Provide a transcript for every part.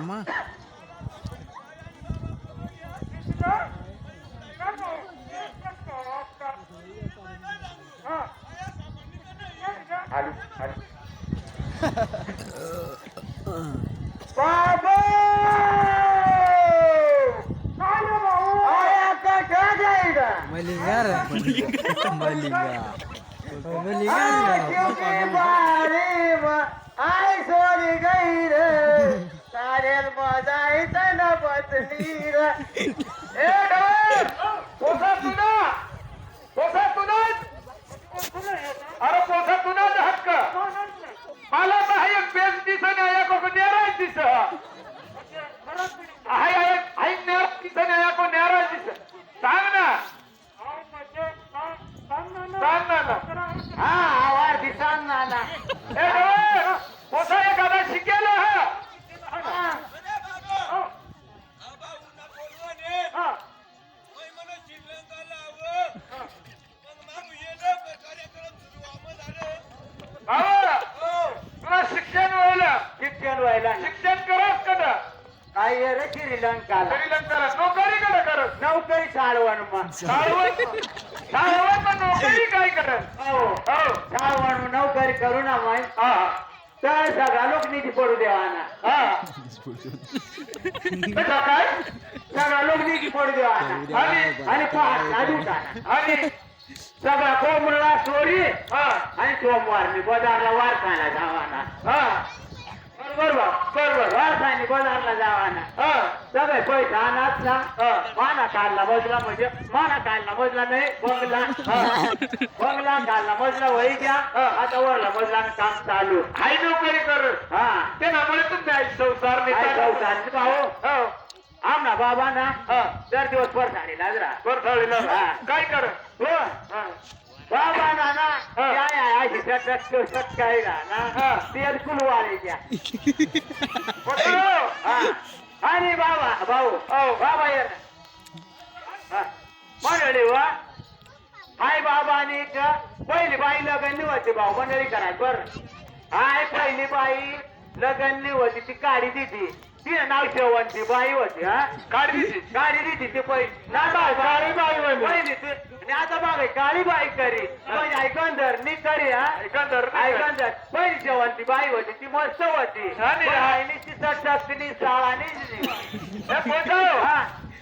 मग बाबा मलिंगा रे मलिंगा आई सोरी गई रे सारे मजायचं न बसली रे पोसा तुना अरे पोसा तुना हक्क मला तर हा एक बेस दिस नाही को नेराज दिस हाय नेराज दिस नाही को नेराज दिस सांग ना हा आवाज दिसान ना पोसा एखादा शिकेल तुला शिक्षण शिक्षण करस कट काय रे श्रीलंकाला नोकरी कडे करत नोकरी शाळवण मग नोकरी काय करत शाळवण नोकरी करू ना मग तर सगळा लोक निधी पडू देवाना काय सगळा लोक निधी पडू देवाना आणि आणि सगळा कोंबडा चोरी आणि सोमवार मी बाजारला वार खायला जावाना बरोबर वार खायला बाजारला जावाना सगळे पैसा आणत ना माना काढला बसला म्हणजे माना काढला बसला नाही बंगला काढला बसला वही घ्या आता वरला बसला काम चालू हाय नोकरी कर ते ना म्हणून तुमच्या संसार भाऊ आमना बाबा ना दर दिवस परसाडीला काय कर बाबा ना अशी सटकाळी ना तेल कुलवाळीच्या आणि बाबा भाऊ बाबा ये मंडळी वा हाय बाबाने पहिली बाई लगन होती भाऊ मंडळी करायची बर हाय पहिली बाई लगन होती ती काढी दिली तिने नाव शेवंती बाई होती गाडी दिली ती पहिली काळी बाई पहिली ती आता बघा काळी बाई करी म्हणजे ऐकंदर नि करी ऐकंदर पहिली शेवंती बाई होती ती मस्त होती ती सटकनी शाळानी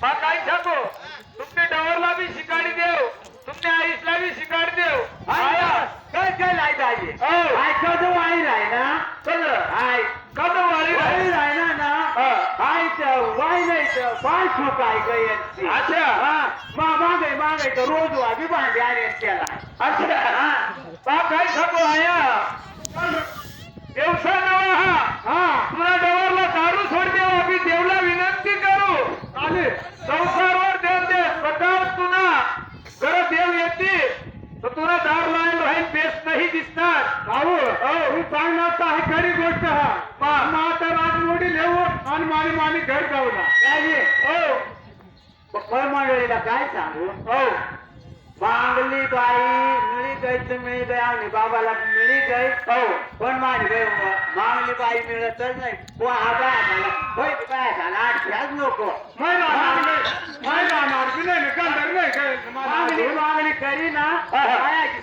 काय सांगू तुमच्या डवरला बी शिकाडी देव तुमच्या आईसला बी शिकाडी देव काय लाई पाहिजे कद वाळी राही ना कद वाळी राही ना वाई नाही तर पाय चूक ऐकायची अच्छा मागे तर रोज वागी भांडे आले त्याला अच्छा काय सांगू आया व्यवसाय नवा तुला डवरला दारू सोडते आम्ही देवला विनंती करू चालेल संसारवर देव दे प्रकार तुना जरा देव येते तर तुला दार लाईन राहील बेस नाही दिसणार भाऊ मी सांगणार तर आहे खरी गोष्ट आता राजमोडी लेऊ आणि माली घर गावला काय मंडळीला काय सांगू मांगली बाई मिळी गई तर मिळी गई आम्ही बाबाला मिळी गई पण माझी गई मांगली बाई मिळतच नाही आम्हाला आठ्याच नको मागणी करी ना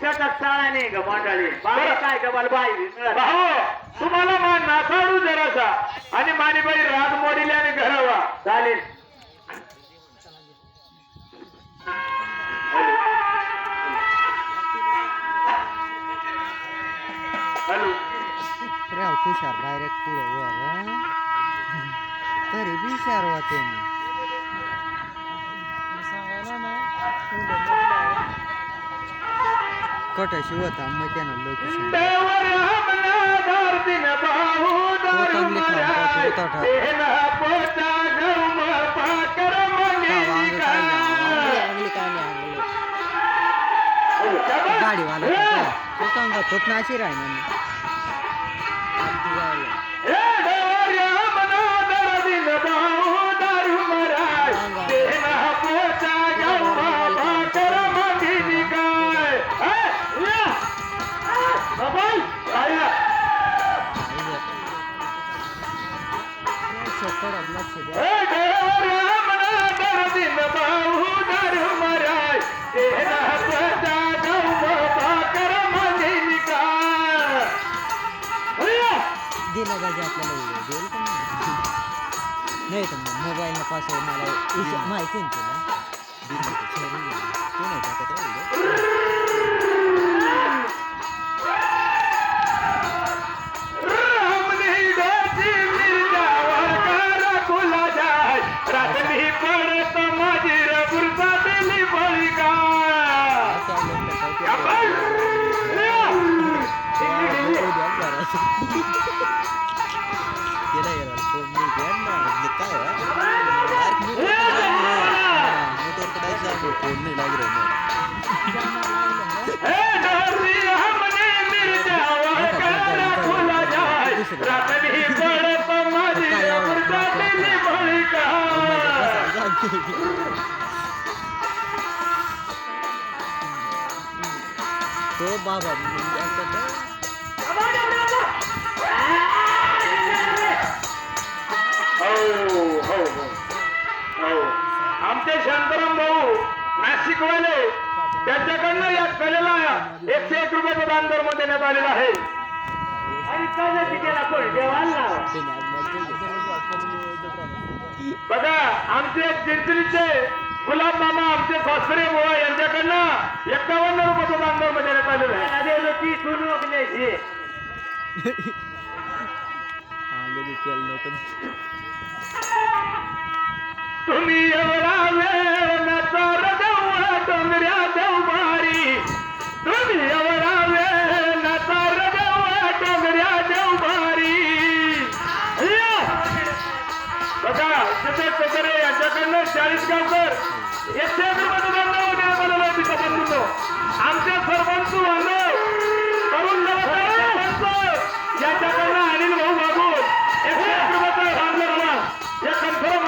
सटक चाळा नाही ग मंडळी काय ग मला बाई तुम्हाला मान नासाडू जरासा आणि मानी बाई राग मोडीले आणि घरावा चालेल हॅलो तुषार डायरेक्ट पुढे वर तरी बी शारवा ते कटाशी होता मग त्यानं लोकेशन गाडीवाला तो नाशी राही पहिल्या जागी आपल्याला व्हिडिओ देईल का नाही तर मग मोबाईलला पासवर्ड मला माहिती आहे ना तुला तू नाही टाकत राम नहीं डोची मिर्जावा खुला जाय रात्री पडत माझी रबुरचा दिली बळी का फोन नहीं लग रहा रात्री पडत माझी रबुरचा दिली बळी का तो बाबा आमचे शांताराम भाऊ नाशिकवाले त्यांच्याकडनं या कलेला 101 रुपयाचं दान धर्म देण्यात आलेला आहे आणि केला कोण देवाला बघा आमचे चिंचणीचे गुलाब मामा आमचे सासरे बुवा यांच्याकडनं 51 रुपयाचं दान धर्म देण्यात आलेलं आहे ती सुनवण्याची तुम्ही एवढा वेळ नचार देऊ डोंगऱ्या देवबारी तुम्ही एवढा वेळ नचार देऊ डोंगऱ्या देवबारी बघा तिथे वगैरे यांच्याकडनं 40 गावकर 101 रुपयाचं दान देण्यात आलेलं आहे तिथं बंधूंनो आमचे सरपंच तरुण सरपंच यांच्याकडनं अनिल भाऊ मागून 101 रुपयाचं दान धर्म या कन्फर्म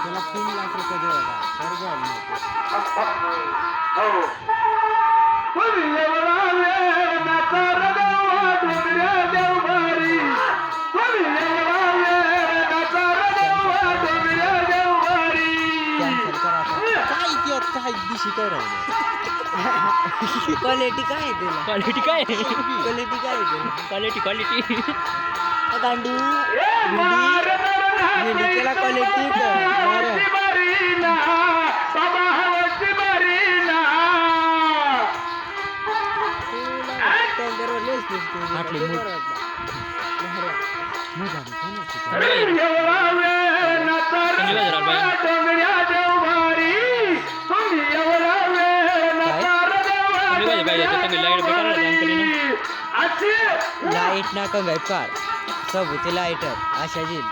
त्याला 3 लाख रुपये द्यावा कर्ज आलं काय दिशी काय राहिलं क्वालिटी काय आहे तुला क्वालिटी काय क्वालिटी काय आहे तुला क्वालिटी गांडू केला क्वालिटी हवसची बरी ना बाबा हवसची बरी ना आटली एवढा वेळ न तर डोंगऱ्या देवभारी तुम्ही एवढा वेळ न तर लाईट ना कमी पार सबुती लाईटर आशा जील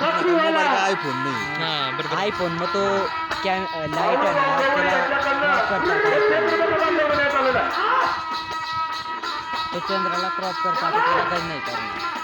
आयफोन नाही आयफोन मग तो लाईट आहे ना त्याला तो चंद्राला क्रॉप करतात त्याला काही नाही करणार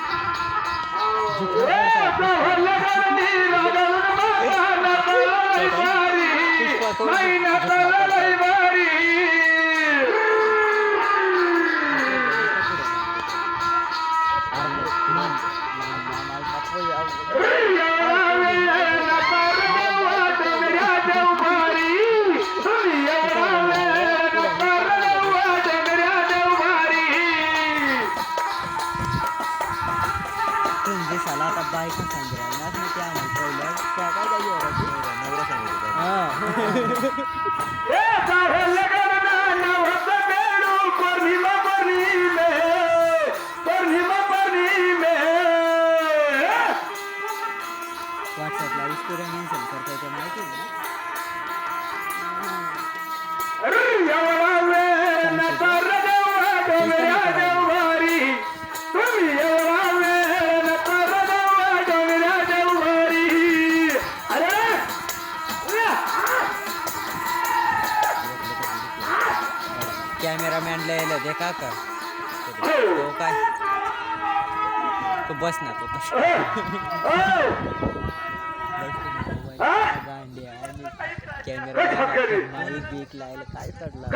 दिसाला आता बाईक सांगितलं ना ते आम्हाला पहिलं त्या काय जागी नवरा सांगितलं व्हॉट्सअपला स्टोरी मेन्शन करता येते माहिती आहे ना कॅमेरामॅन लिहिलं दे का तो काय तो बस ना तो बस गांडी आणि कॅमेरा माईक बीक लायला काय चढला